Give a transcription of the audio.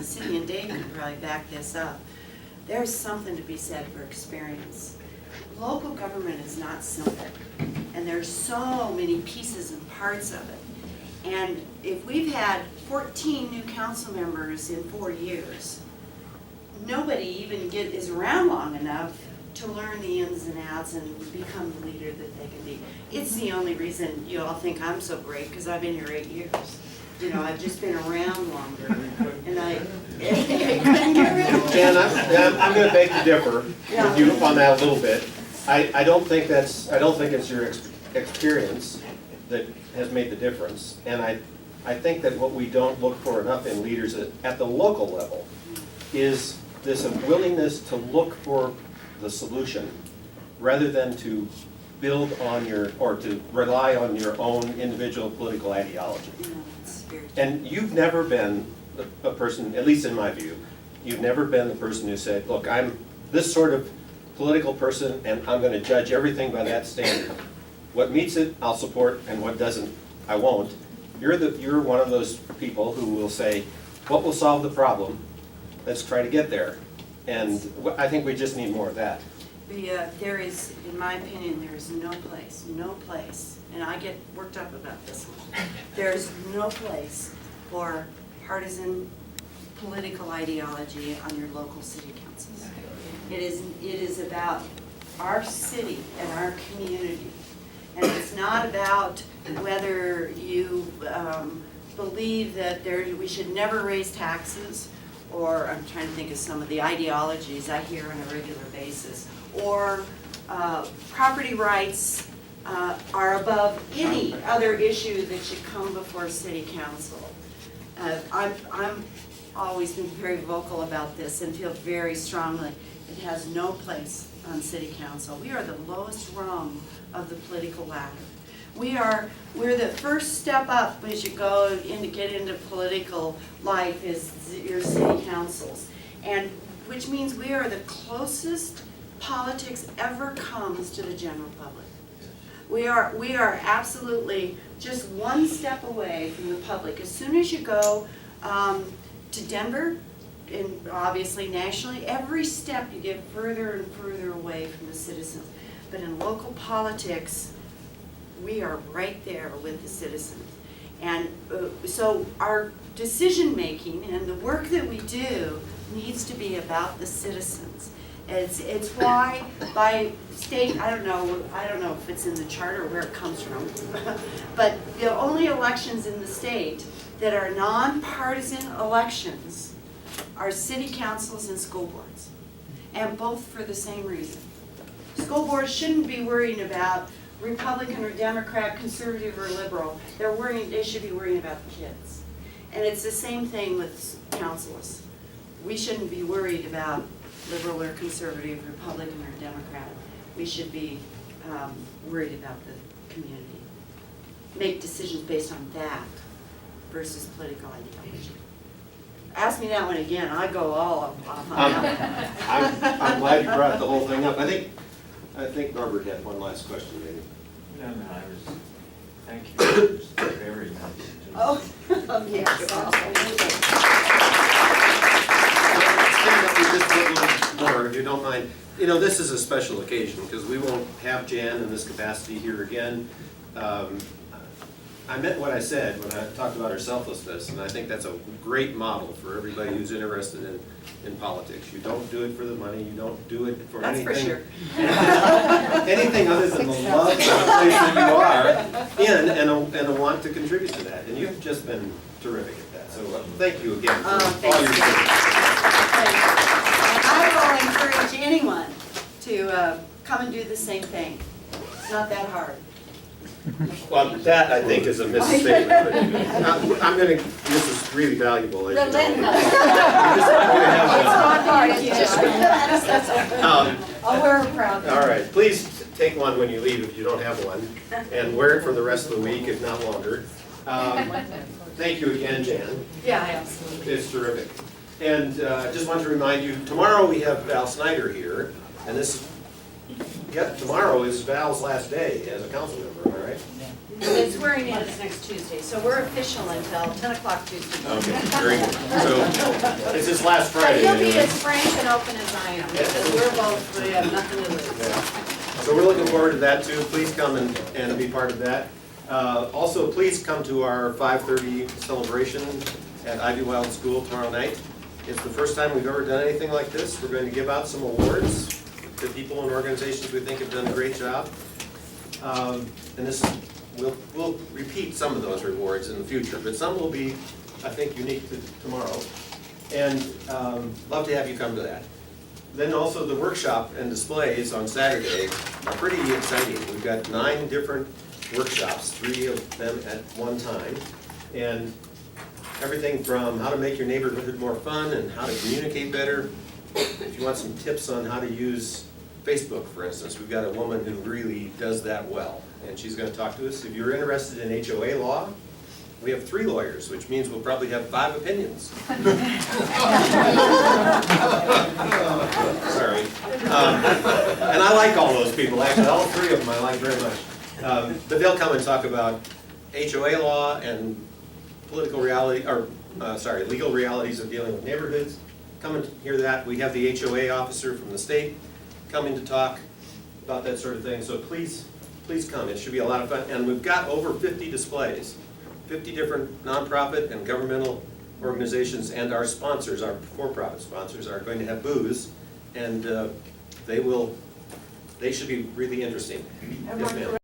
city, and Dave can probably back this up, there's something to be said for experience. Local government is not simple, and there's so many pieces and parts of it. And if we've had 14 new council members in 4 years, nobody even is around long enough to learn the ins and outs and become the leader that they can be. It's the only reason you all think I'm so great, because I've been here 8 years. You know, I've just been around longer, and I couldn't get rid of it. Jan, I'm going to beg to differ with you on that a little bit. I don't think it's your experience that has made the difference, and I think that what we don't look for enough in leaders at the local level is this willingness to look for the solution rather than to build on or to rely on your own individual political ideology. And you've never been a person, at least in my view, you've never been the person who said, look, I'm this sort of political person and I'm going to judge everything by that standard. What meets it, I'll support, and what doesn't, I won't. You're one of those people who will say, what will solve the problem? Let's try to get there. And I think we just need more of that. There is, in my opinion, there is no place, and I get worked up about this one. There is no place for partisan political ideology on your local city councils. It is about our city and our community. And it's not about whether you believe that we should never raise taxes, or I'm trying to think of some of the ideologies I hear on a regular basis, or property rights are above any other issue that should come before city council. I'm always been very vocal about this and feel very strongly it has no place on city council. We are the lowest rung of the political ladder. We're the first step up as you get into political life is your city councils, and which means we are the closest politics ever comes to the general public. We are absolutely just one step away from the public. As soon as you go to Denver, and obviously nationally, every step you get further and further away from the citizens. But in local politics, we are right there with the citizens. And so our decision making and the work that we do needs to be about the citizens. It's why by state, I don't know if it's in the charter where it comes from, but the only elections in the state that are nonpartisan elections are city councils and school boards, and both for the same reason. School boards shouldn't be worrying about Republican or Democrat, conservative or liberal. They should be worrying about the kids. And it's the same thing with councils. We shouldn't be worried about liberal or conservative, Republican or Democrat. We should be worried about the community. Make decisions based on that versus political ideology. Ask me that one again. I go all off on that one. I'm glad you brought the whole thing up. I think Norbert had one last question, maybe. No, I was, thank you. It was very nice. Oh, yes, absolutely. Stand up just a little more, if you don't mind. You know, this is a special occasion because we won't have Jan in this capacity here again. I meant what I said when I talked about her selflessness, and I think that's a great model for everybody who's interested in politics. You don't do it for the money, you don't do it for anything. That's for sure. Anything other than the love of the place that you are in and a want to contribute to that. And you've just been terrific at that. So thank you again for all your service. And I will encourage anyone to come and do the same thing. It's not that hard. Well, that I think is a misstatement. But I'm going to. This is really valuable. As you know. It's not hard. It's just I'll wear a proud. All right. Please take one when you leave if you don't have one, and wear it for the rest of the week, if not longer. Thank you again, Jan. Yeah, absolutely. It's terrific. And just want to remind you, tomorrow we have Val Snyder here, and this Yep, tomorrow is Val's last day as a council member, am I right? The swearing in is next Tuesday, so we're official until 10 o'clock Tuesday. Okay, very good. So, it's his last But Friday you'll be anyway. as frank and open as I am, because we're both, we have nothing to lose. Yeah. So we're looking forward to that too. Please come and be part of that. Also, please come to our 5:30 celebration at Ivy Wild School tomorrow night. It's the first time we've ever done anything like this. We're going to give out some awards to people and organizations we think have done a great job. And this, we'll repeat some of those rewards in the future, but some will be, I think, unique to tomorrow. And love to have you come to that. Then also the workshop and displays on Saturday are pretty exciting. We've got 9 different workshops, 3 of them at one time. And everything from how to make your neighborhood more fun and how to communicate better. If you want some tips on how to use Facebook, for instance, we've got a woman who really does that well. And she's going to talk to us. If you're interested in HOA law, we have 3 lawyers, which means we'll probably have 5 opinions. Sorry. And I like all those people, actually, all 3 of them I like very much. But they'll come and talk about HOA law and political reality, or legal realities of dealing with neighborhoods. Come and hear that. We have the HOA officer from the state coming to talk about that sort of thing. So please come. It should be a lot of fun. And we've got over 50 displays. 50 different nonprofit and governmental organizations, and our sponsors, our for-profit sponsors, are going to have booths, and they should be really interesting. Yes, ma'am.